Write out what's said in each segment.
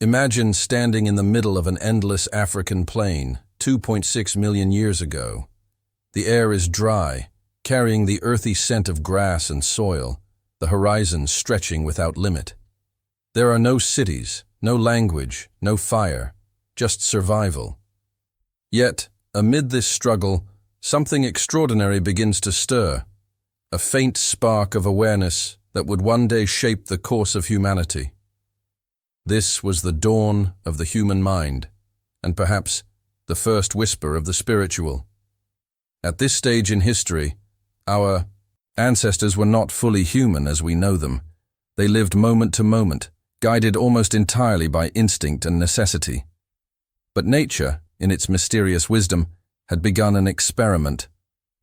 Imagine standing in the middle of an endless African plain 2.6 million years ago. The air is dry, carrying the earthy scent of grass and soil, the horizon stretching without limit. There are no cities, no language, no fire, just survival. Yet, amid this struggle, something extraordinary begins to stir, a faint spark of awareness that would one day shape the course of humanity. This was the dawn of the human mind, and perhaps the first whisper of the spiritual. At this stage in history, our ancestors were not fully human as we know them. They lived moment to moment, guided almost entirely by instinct and necessity. But nature, in its mysterious wisdom, had begun an experiment.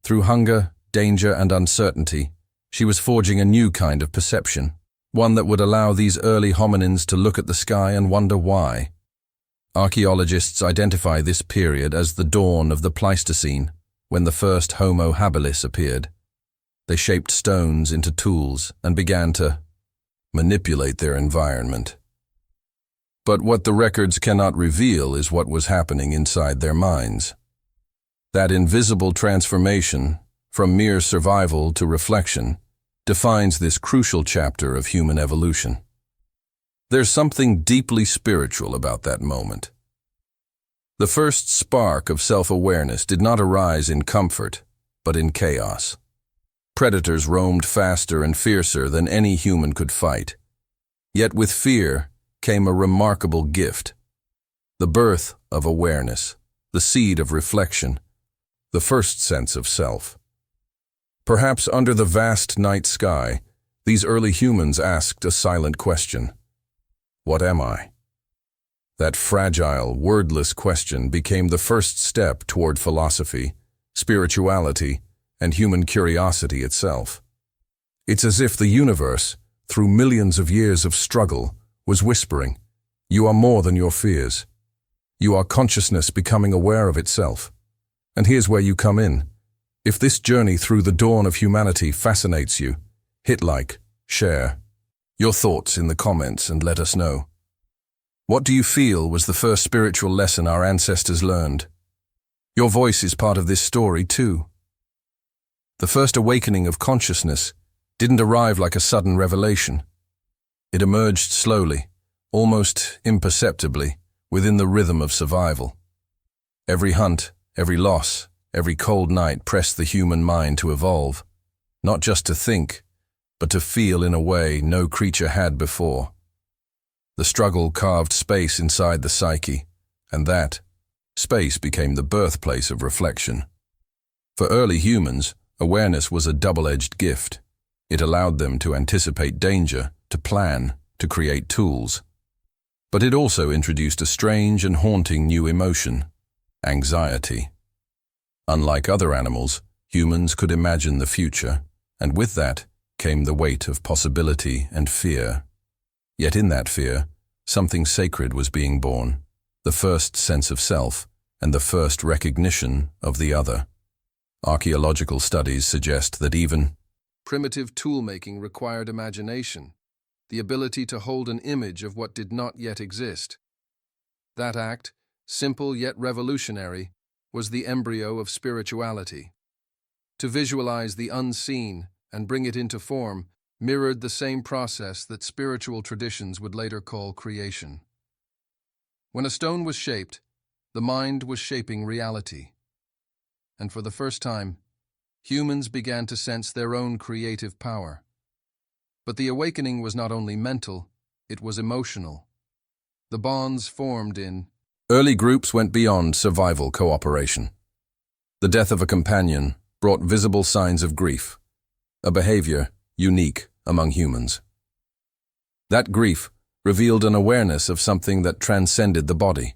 Through hunger, danger, and uncertainty, she was forging a new kind of perception, one that would allow these early hominins to look at the sky and wonder why. Archaeologists identify this period as the dawn of the Pleistocene, when the first Homo habilis appeared. They shaped stones into tools and began to manipulate their environment. But what the records cannot reveal is what was happening inside their minds. That invisible transformation, from mere survival to reflection, defines this crucial chapter of human evolution. There's something deeply spiritual about that moment. The first spark of self-awareness did not arise in comfort, but in chaos. Predators roamed faster and fiercer than any human could fight. Yet with fear came a remarkable gift: the birth of awareness, the seed of reflection, the first sense of self. Perhaps under the vast night sky, these early humans asked a silent question: what am I? That fragile, wordless question became the first step toward philosophy, spirituality, and human curiosity itself. It's as if the universe, through millions of years of struggle, was whispering, "You are more than your fears. You are consciousness becoming aware of itself." And here's where you come in. If this journey through the dawn of humanity fascinates you, hit like, share your thoughts in the comments and let us know. What do you feel was the first spiritual lesson our ancestors learned? Your voice is part of this story too. The first awakening of consciousness didn't arrive like a sudden revelation. It emerged slowly, almost imperceptibly, within the rhythm of survival. Every hunt, every loss, every cold night pressed the human mind to evolve, not just to think, but to feel in a way no creature had before. The struggle carved space inside the psyche, and that space became the birthplace of reflection. For early humans, awareness was a double-edged gift. It allowed them to anticipate danger, to plan, to create tools. But it also introduced a strange and haunting new emotion: anxiety. Unlike other animals, humans could imagine the future, and with that came the weight of possibility and fear. Yet in that fear, something sacred was being born: the first sense of self and the first recognition of the other. Archaeological studies suggest that even primitive tool-making required imagination, the ability to hold an image of what did not yet exist. That act, simple yet revolutionary, was the embryo of spirituality. To visualize the unseen and bring it into form mirrored the same process that spiritual traditions would later call creation. When a stone was shaped, the mind was shaping reality. And for the first time, humans began to sense their own creative power. But the awakening was not only mental, it was emotional. The bonds formed in early groups went beyond survival cooperation. The death of a companion brought visible signs of grief, a behavior unique among humans. That grief revealed an awareness of something that transcended the body,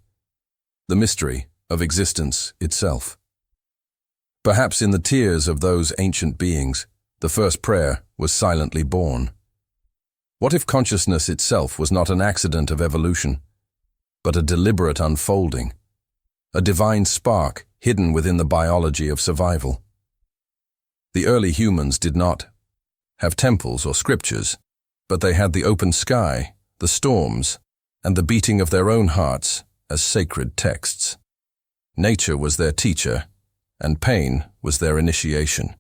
the mystery of existence itself. Perhaps in the tears of those ancient beings, the first prayer was silently born. What if consciousness itself was not an accident of evolution, but a deliberate unfolding, a divine spark hidden within the biology of survival? The early humans did not have temples or scriptures, but they had the open sky, the storms, and the beating of their own hearts as sacred texts. Nature was their teacher, and pain was their initiation.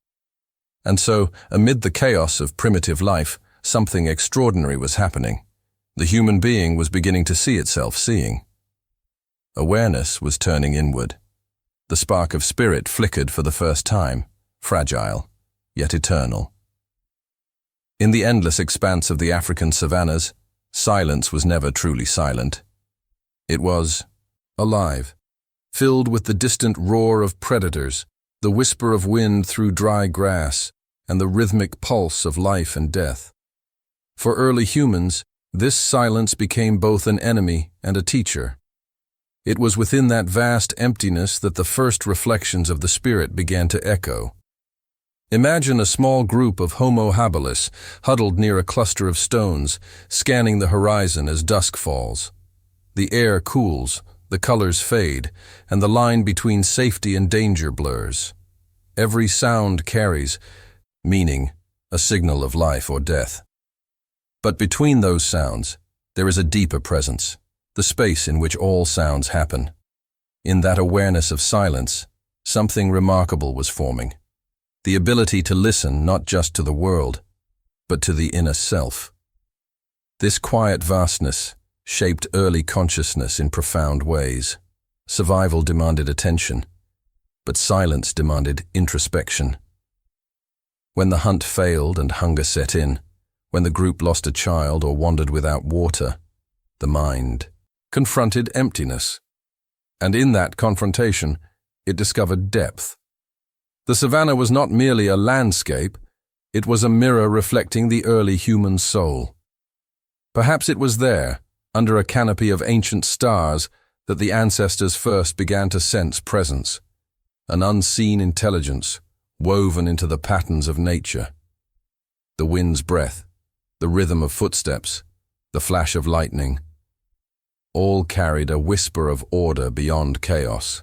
And so, amid the chaos of primitive life, something extraordinary was happening. The human being was beginning to see itself seeing. Awareness was turning inward. The spark of spirit flickered for the first time, fragile, yet eternal. In the endless expanse of the African savannas, silence was never truly silent. It was alive, filled with the distant roar of predators, the whisper of wind through dry grass, and the rhythmic pulse of life and death. For early humans, this silence became both an enemy and a teacher. It was within that vast emptiness that the first reflections of the spirit began to echo. Imagine a small group of Homo habilis huddled near a cluster of stones, scanning the horizon as dusk falls. The air cools, the colors fade, and the line between safety and danger blurs. Every sound carries meaning, a signal of life or death. But between those sounds, there is a deeper presence, the space in which all sounds happen. In that awareness of silence, something remarkable was forming. The ability to listen not just to the world, but to the inner self. This quiet vastness shaped early consciousness in profound ways. Survival demanded attention, but silence demanded introspection. When the hunt failed and hunger set in, when the group lost a child or wandered without water, the mind confronted emptiness. And in that confrontation, it discovered depth. The savanna was not merely a landscape, it was a mirror reflecting the early human soul. Perhaps it was there, under a canopy of ancient stars, that the ancestors first began to sense presence, an unseen intelligence woven into the patterns of nature. The wind's breath, the rhythm of footsteps, the flash of lightning, all carried a whisper of order beyond chaos.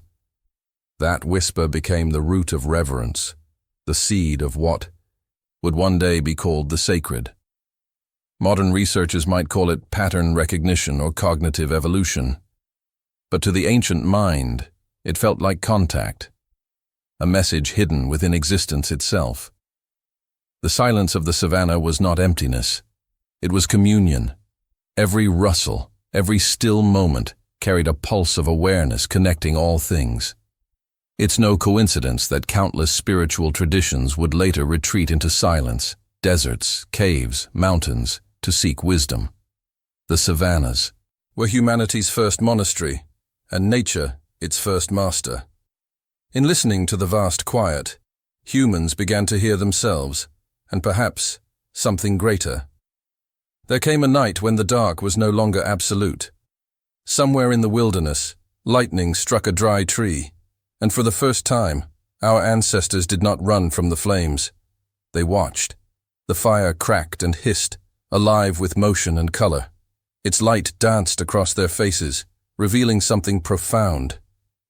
That whisper became the root of reverence, the seed of what would one day be called the sacred. Modern researchers might call it pattern recognition or cognitive evolution. But to the ancient mind, it felt like contact, a message hidden within existence itself. The silence of the savanna was not emptiness. It was communion. Every rustle, every still moment carried a pulse of awareness connecting all things. It's no coincidence that countless spiritual traditions would later retreat into silence, deserts, caves, mountains, to seek wisdom. The savannas were humanity's first monastery, and nature its first master. In listening to the vast quiet, humans began to hear themselves, and perhaps something greater. There came a night when the dark was no longer absolute. Somewhere in the wilderness, lightning struck a dry tree, and for the first time, our ancestors did not run from the flames. They watched. The fire cracked and hissed, alive with motion and color. Its light danced across their faces, revealing something profound.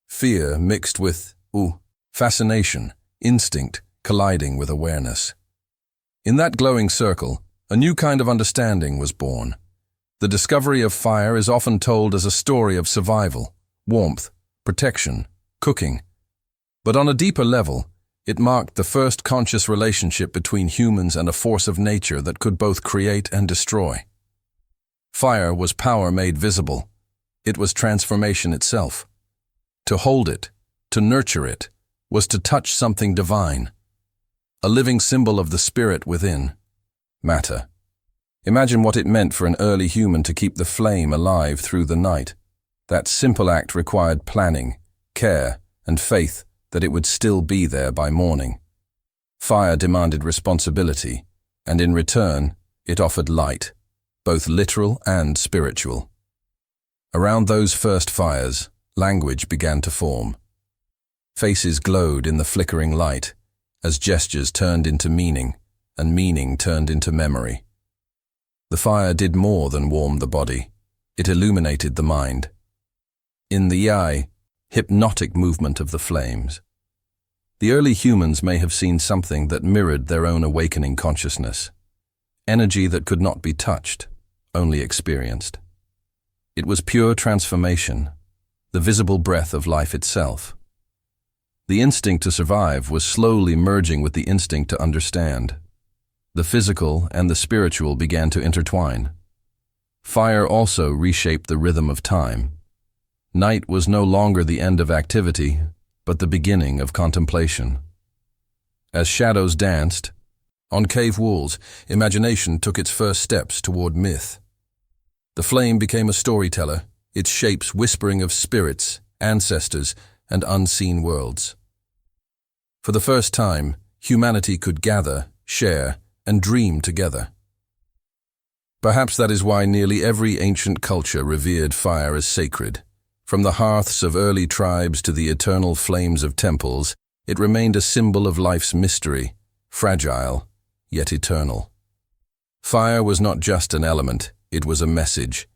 Fear mixed with, fascination, instinct colliding with awareness. In that glowing circle, a new kind of understanding was born. The discovery of fire is often told as a story of survival, warmth, protection, cooking. But on a deeper level, it marked the first conscious relationship between humans and a force of nature that could both create and destroy. Fire was power made visible. It was transformation itself. To hold it, to nurture it, was to touch something divine, a living symbol of the spirit within, matter. Imagine what it meant for an early human to keep the flame alive through the night. That simple act required planning, care, and faith that it would still be there by morning. Fire demanded responsibility, and in return, it offered light, both literal and spiritual. Around those first fires, language began to form. Faces glowed in the flickering light, as gestures turned into meaning, and meaning turned into memory. The fire did more than warm the body. It illuminated the mind. In the eye, hypnotic movement of the flames. The early humans may have seen something that mirrored their own awakening consciousness. Energy that could not be touched, only experienced. It was pure transformation, the visible breath of life itself. The instinct to survive was slowly merging with the instinct to understand. The physical and the spiritual began to intertwine. Fire also reshaped the rhythm of time. Night was no longer the end of activity, but the beginning of contemplation. As shadows danced, on cave walls, imagination took its first steps toward myth. The flame became a storyteller, its shapes whispering of spirits, ancestors, and unseen worlds. For the first time, humanity could gather, share, and dream together. Perhaps that is why nearly every ancient culture revered fire as sacred. From the hearths of early tribes to the eternal flames of temples, it remained a symbol of life's mystery, fragile, yet eternal. Fire was not just an element, it was a message.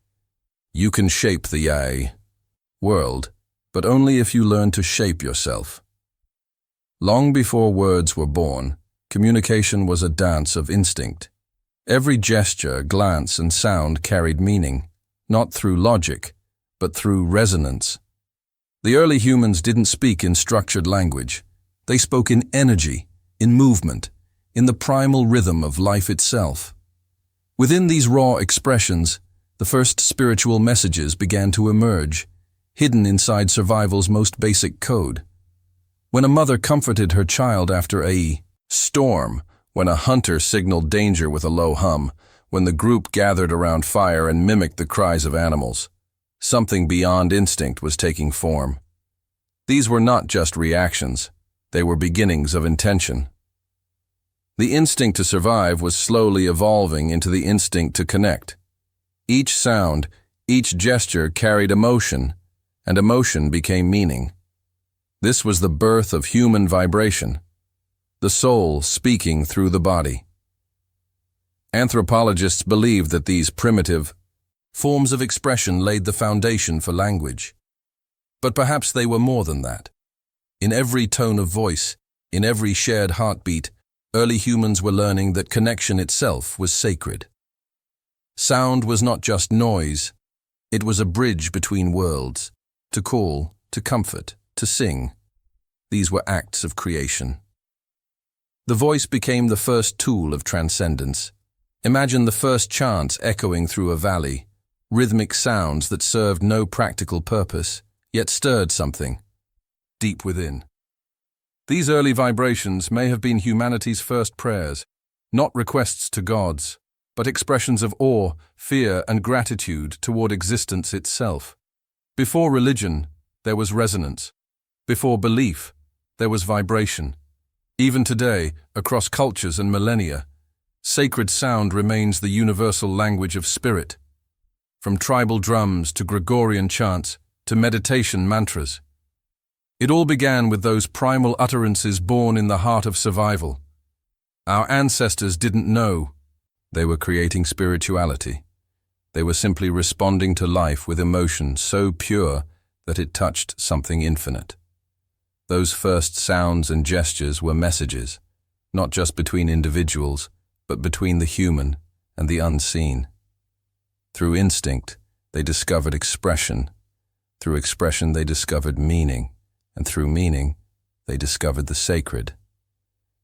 You can shape the world, but only if you learn to shape yourself. Long before words were born, communication was a dance of instinct. Every gesture, glance, and sound carried meaning, not through logic, but through resonance. The early humans didn't speak in structured language. They spoke in energy, in movement, in the primal rhythm of life itself. Within these raw expressions, the first spiritual messages began to emerge, hidden inside survival's most basic code. When a mother comforted her child after a storm, when a hunter signaled danger with a low hum, when the group gathered around fire and mimicked the cries of animals, something beyond instinct was taking form. These were not just reactions, they were beginnings of intention. The instinct to survive was slowly evolving into the instinct to connect. Each sound, each gesture carried emotion, and emotion became meaning. This was the birth of human vibration, the soul speaking through the body. Anthropologists believed that these primitive forms of expression laid the foundation for language. But perhaps they were more than that. In every tone of voice, in every shared heartbeat, early humans were learning that connection itself was sacred. Sound was not just noise, it was a bridge between worlds, to call, to comfort, to sing. These were acts of creation. The voice became the first tool of transcendence. Imagine the first chants echoing through a valley, rhythmic sounds that served no practical purpose, yet stirred something deep within. These early vibrations may have been humanity's first prayers, not requests to gods, but expressions of awe, fear, and gratitude toward existence itself. Before religion, there was resonance. Before belief, there was vibration. Even today, across cultures and millennia, sacred sound remains the universal language of spirit. From tribal drums to Gregorian chants to meditation mantras. It all began with those primal utterances born in the heart of survival. Our ancestors didn't know they were creating spirituality. They were simply responding to life with emotion so pure that it touched something infinite. Those first sounds and gestures were messages, not just between individuals, but between the human and the unseen. Through instinct, they discovered expression. Through expression, they discovered meaning. And through meaning, they discovered the sacred.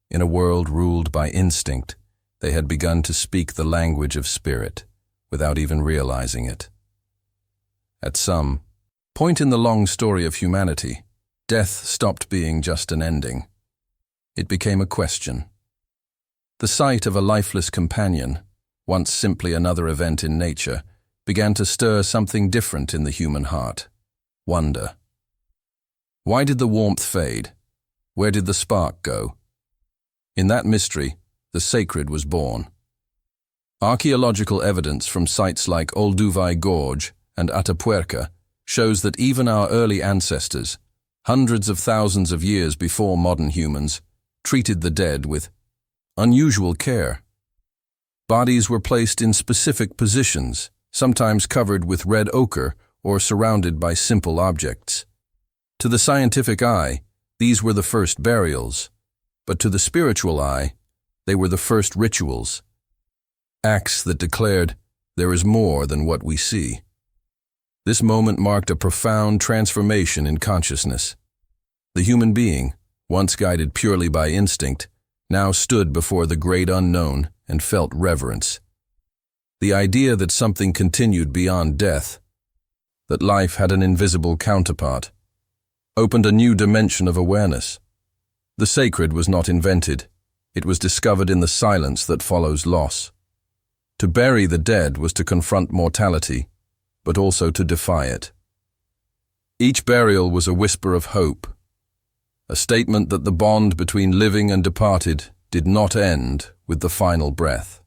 In a world ruled by instinct, they had begun to speak the language of spirit, without even realizing it. At some point in the long story of humanity, death stopped being just an ending. It became a question. The sight of a lifeless companion, once simply another event in nature, began to stir something different in the human heart. Wonder. Why did the warmth fade? Where did the spark go? In that mystery, the sacred was born. Archaeological evidence from sites like Oldowan Gorge and Atapuerca shows that even our early ancestors, hundreds of thousands of years before modern humans, treated the dead with unusual care. Bodies were placed in specific positions, sometimes covered with red ochre or surrounded by simple objects. To the scientific eye, these were the first burials, but to the spiritual eye, they were the first rituals. Acts that declared, there is more than what we see. This moment marked a profound transformation in consciousness. The human being, once guided purely by instinct, now stood before the great unknown and felt reverence. The idea that something continued beyond death, that life had an invisible counterpart, opened a new dimension of awareness. The sacred was not invented, it was discovered in the silence that follows loss. To bury the dead was to confront mortality, but also to defy it. Each burial was a whisper of hope, a statement that the bond between living and departed did not end with the final breath.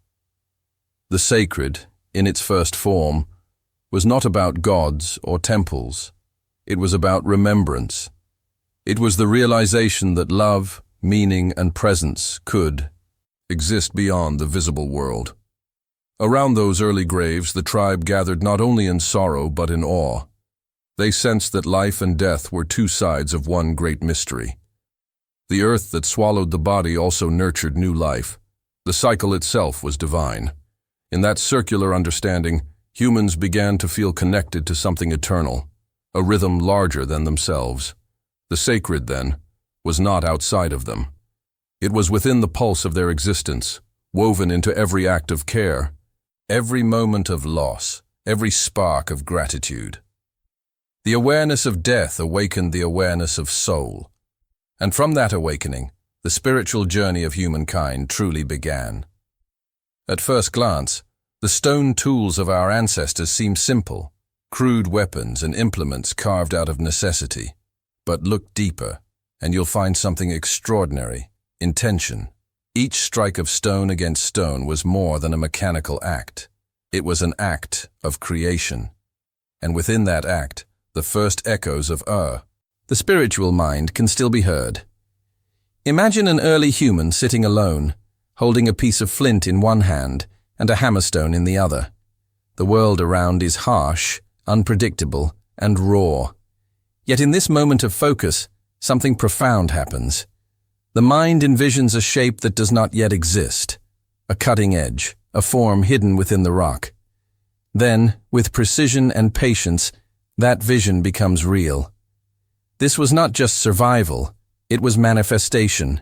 The sacred, in its first form, was not about gods or temples. It was about remembrance. It was the realization that love, meaning, and presence could exist beyond the visible world. Around those early graves, the tribe gathered not only in sorrow but in awe. They sensed that life and death were two sides of one great mystery. The earth that swallowed the body also nurtured new life. The cycle itself was divine. In that circular understanding, humans began to feel connected to something eternal, a rhythm larger than themselves. The sacred, then, was not outside of them. It was within the pulse of their existence, woven into every act of care, every moment of loss, every spark of gratitude. The awareness of death awakened the awareness of soul, and from that awakening, the spiritual journey of humankind truly began. At first glance, the stone tools of our ancestors seem simple, crude weapons and implements carved out of necessity. But look deeper, and you'll find something extraordinary: intention. Each strike of stone against stone was more than a mechanical act. It was an act of creation. And within that act, the first echoes of the spiritual mind can still be heard. Imagine an early human sitting alone, holding a piece of flint in one hand and a hammerstone in the other. The world around is harsh, unpredictable, and raw. Yet in this moment of focus, something profound happens. The mind envisions a shape that does not yet exist, a cutting edge, a form hidden within the rock. Then, with precision and patience, that vision becomes real. This was not just survival, it was manifestation.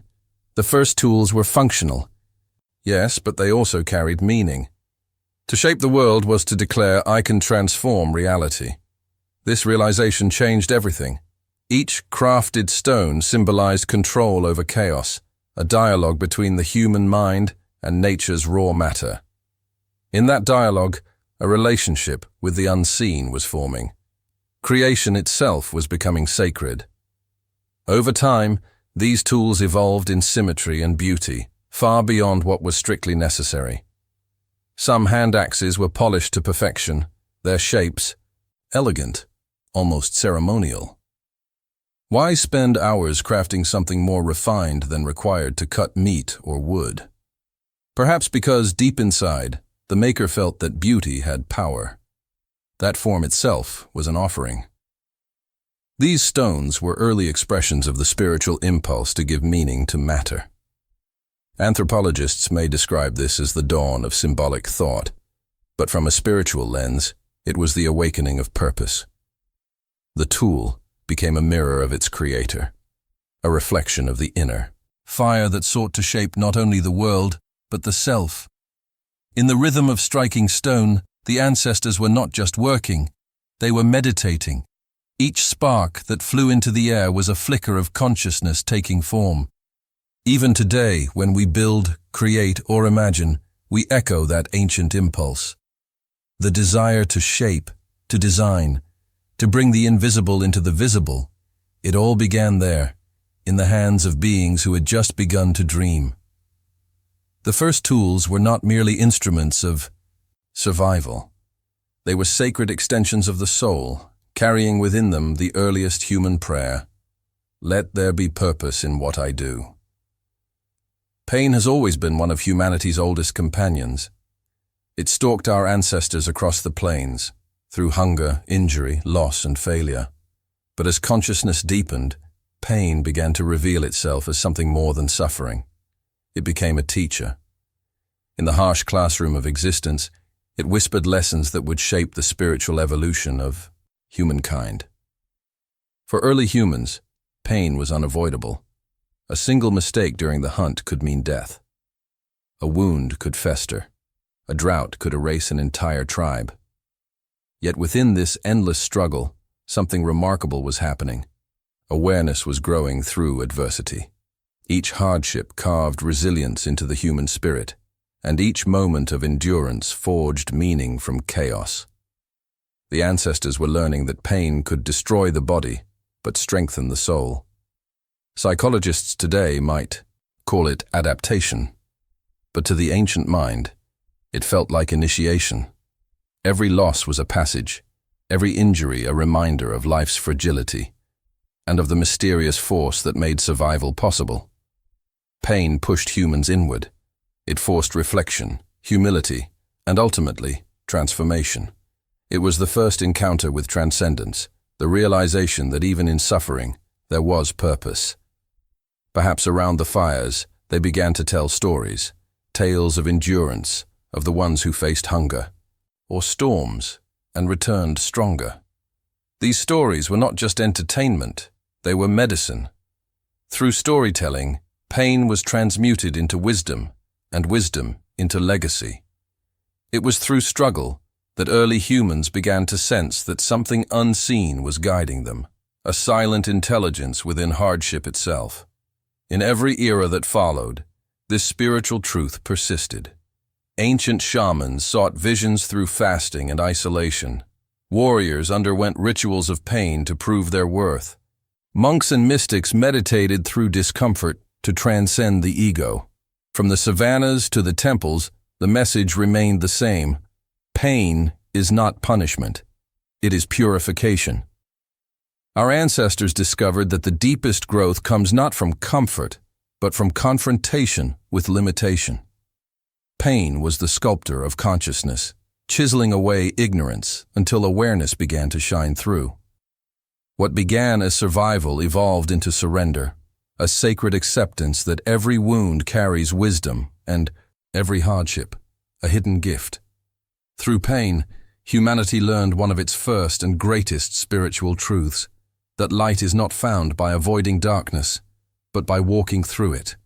The first tools were functional. Yes, but they also carried meaning. To shape the world was to declare, I can transform reality. This realization changed everything. Each crafted stone symbolized control over chaos, a dialogue between the human mind and nature's raw matter. In that dialogue, a relationship with the unseen was forming. Creation itself was becoming sacred. Over time, these tools evolved in symmetry and beauty, far beyond what was strictly necessary. Some hand axes were polished to perfection, their shapes elegant, almost ceremonial. Why spend hours crafting something more refined than required to cut meat or wood? Perhaps because deep inside, the maker felt that beauty had power. That form itself was an offering. These stones were early expressions of the spiritual impulse to give meaning to matter. Anthropologists may describe this as the dawn of symbolic thought, but from a spiritual lens, it was the awakening of purpose. The tool became a mirror of its creator, a reflection of the inner fire that sought to shape not only the world, but the self. In the rhythm of striking stone, the ancestors were not just working, they were meditating. Each spark that flew into the air was a flicker of consciousness taking form. Even today, when we build, create, or imagine, we echo that ancient impulse. The desire to shape, to design, to bring the invisible into the visible, it all began there, in the hands of beings who had just begun to dream. The first tools were not merely instruments of survival. They were sacred extensions of the soul, carrying within them the earliest human prayer: let there be purpose in what I do. Pain has always been one of humanity's oldest companions. It stalked our ancestors across the plains, through hunger, injury, loss, and failure. But as consciousness deepened, pain began to reveal itself as something more than suffering. It became a teacher. In the harsh classroom of existence, it whispered lessons that would shape the spiritual evolution of humankind. For early humans, pain was unavoidable. A single mistake during the hunt could mean death. A wound could fester. A drought could erase an entire tribe. Yet within this endless struggle, something remarkable was happening. Awareness was growing through adversity. Each hardship carved resilience into the human spirit, and each moment of endurance forged meaning from chaos. The ancestors were learning that pain could destroy the body, but strengthen the soul. Psychologists today might call it adaptation, but to the ancient mind, it felt like initiation. Every loss was a passage, every injury a reminder of life's fragility, and of the mysterious force that made survival possible. Pain pushed humans inward. It forced reflection, humility, and ultimately, transformation. It was the first encounter with transcendence, the realization that even in suffering, there was purpose. Perhaps around the fires, they began to tell stories, tales of endurance, of the ones who faced hunger, or storms, and returned stronger. These stories were not just entertainment, they were medicine. Through storytelling, pain was transmuted into wisdom, and wisdom into legacy. It was through struggle that early humans began to sense that something unseen was guiding them, a silent intelligence within hardship itself. In every era that followed, this spiritual truth persisted. Ancient shamans sought visions through fasting and isolation. Warriors underwent rituals of pain to prove their worth. Monks and mystics meditated through discomfort to transcend the ego. From the savannas to the temples, the message remained the same. Pain is not punishment. It is purification. Our ancestors discovered that the deepest growth comes not from comfort, but from confrontation with limitation. Pain was the sculptor of consciousness, chiseling away ignorance until awareness began to shine through. What began as survival evolved into surrender, a sacred acceptance that every wound carries wisdom and every hardship, a hidden gift. Through pain, humanity learned one of its first and greatest spiritual truths, that light is not found by avoiding darkness, but by walking through it.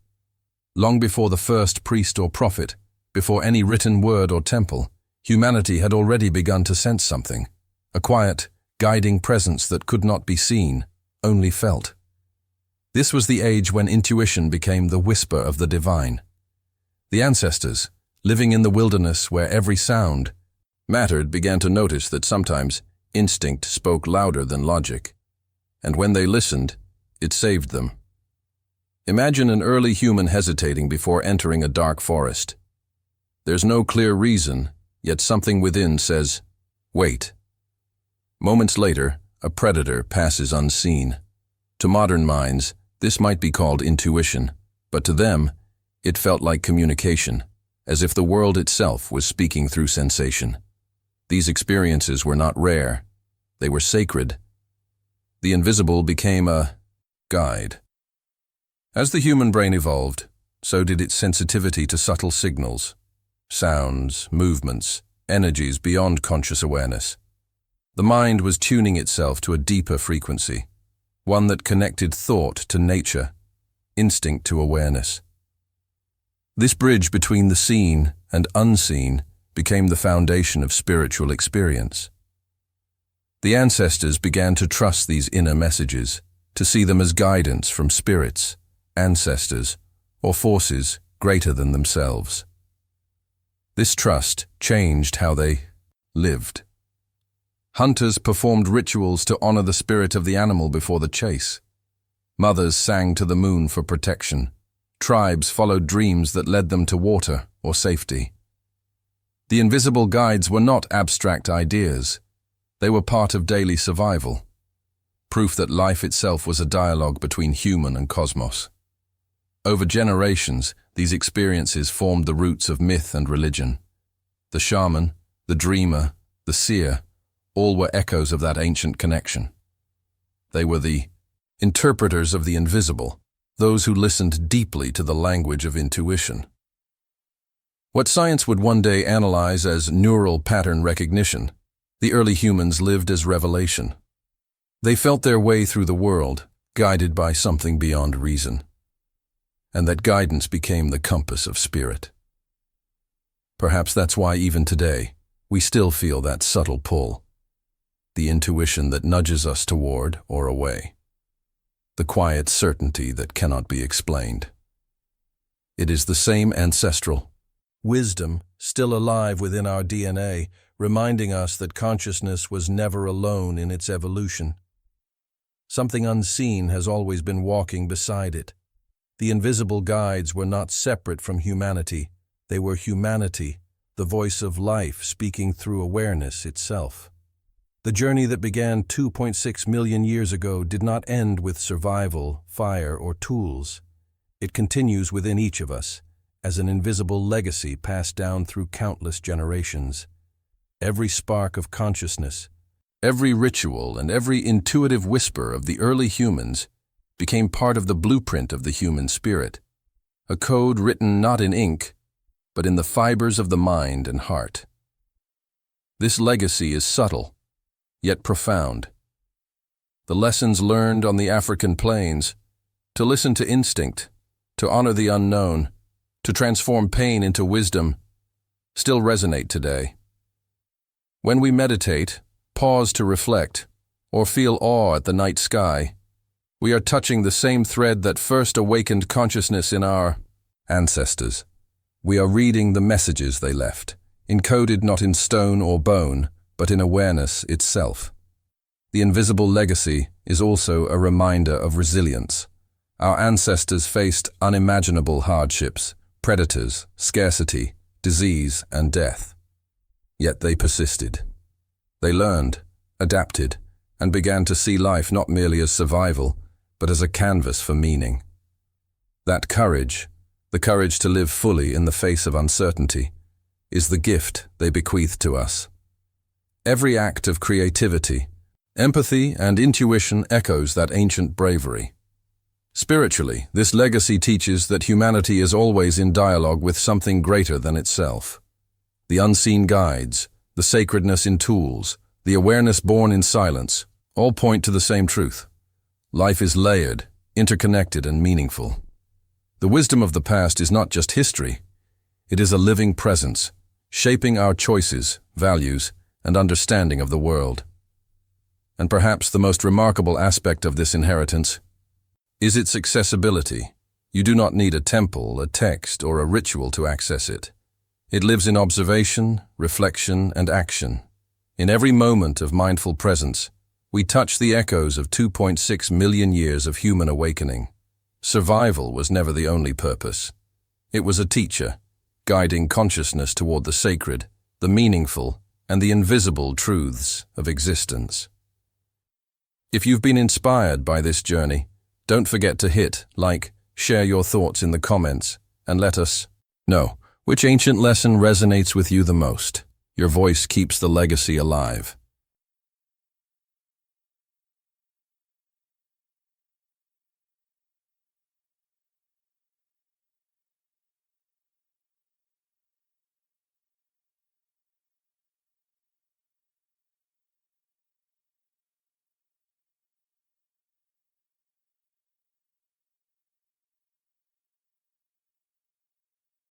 Long before the first priest or prophet, before any written word or temple, humanity had already begun to sense something, a quiet, guiding presence that could not be seen, only felt. This was the age when intuition became the whisper of the divine. The ancestors, living in the wilderness where every sound mattered, began to notice that sometimes instinct spoke louder than logic, and when they listened, it saved them. Imagine an early human hesitating before entering a dark forest. There's no clear reason, yet something within says, "Wait." Moments later, a predator passes unseen. To modern minds, this might be called intuition, but to them, it felt like communication, as if the world itself was speaking through sensation. These experiences were not rare, they were sacred. The invisible became a guide. As the human brain evolved, so did its sensitivity to subtle signals, sounds, movements, energies beyond conscious awareness. The mind was tuning itself to a deeper frequency, one that connected thought to nature, instinct to awareness. This bridge between the seen and unseen became the foundation of spiritual experience. The ancestors began to trust these inner messages, to see them as guidance from spirits, ancestors, or forces greater than themselves. This trust changed how they lived. Hunters performed rituals to honor the spirit of the animal before the chase. Mothers sang to the moon for protection. Tribes followed dreams that led them to water or safety. The invisible guides were not abstract ideas. They were part of daily survival, proof that life itself was a dialogue between human and cosmos. Over generations, these experiences formed the roots of myth and religion. The shaman, the dreamer, the seer, all were echoes of that ancient connection. They were the interpreters of the invisible, those who listened deeply to the language of intuition. What science would one day analyze as neural pattern recognition The early humans lived as revelation. They felt their way through the world, guided by something beyond reason. And that guidance became the compass of spirit. Perhaps that's why even today, we still feel that subtle pull. The intuition that nudges us toward or away. The quiet certainty that cannot be explained. It is the same ancestral wisdom still alive within our DNA, reminding us that consciousness was never alone in its evolution. Something unseen has always been walking beside it. The invisible guides were not separate from humanity. They were humanity, the voice of life speaking through awareness itself. The journey that began 2.6 million years ago did not end with survival, fire, or tools. It continues within each of us, as an invisible legacy passed down through countless generations. Every spark of consciousness, every ritual, and every intuitive whisper of the early humans became part of the blueprint of the human spirit, a code written not in ink, but in the fibers of the mind and heart. This legacy is subtle, yet profound. The lessons learned on the African plains, to listen to instinct, to honor the unknown, to transform pain into wisdom, still resonate today. When we meditate, pause to reflect, or feel awe at the night sky, we are touching the same thread that first awakened consciousness in our ancestors. We are reading the messages they left, encoded not in stone or bone, but in awareness itself. The invisible legacy is also a reminder of resilience. Our ancestors faced unimaginable hardships, predators, scarcity, disease, and death. Yet they persisted. They learned, adapted, and began to see life not merely as survival, but as a canvas for meaning. That courage, the courage to live fully in the face of uncertainty, is the gift they bequeath to us. Every act of creativity, empathy, and intuition echoes that ancient bravery. Spiritually, this legacy teaches that humanity is always in dialogue with something greater than itself. The unseen guides, the sacredness in tools, the awareness born in silence, all point to the same truth. Life is layered, interconnected, and meaningful. The wisdom of the past is not just history. It is a living presence, shaping our choices, values, and understanding of the world. And perhaps the most remarkable aspect of this inheritance is its accessibility. You do not need a temple, a text, or a ritual to access it. It lives in observation, reflection, and action. In every moment of mindful presence, we touch the echoes of 2.6 million years of human awakening. Survival was never the only purpose. It was a teacher, guiding consciousness toward the sacred, the meaningful, and the invisible truths of existence. If you've been inspired by this journey, don't forget to hit like, share your thoughts in the comments, and let us know which ancient lesson resonates with you the most. Your voice keeps the legacy alive.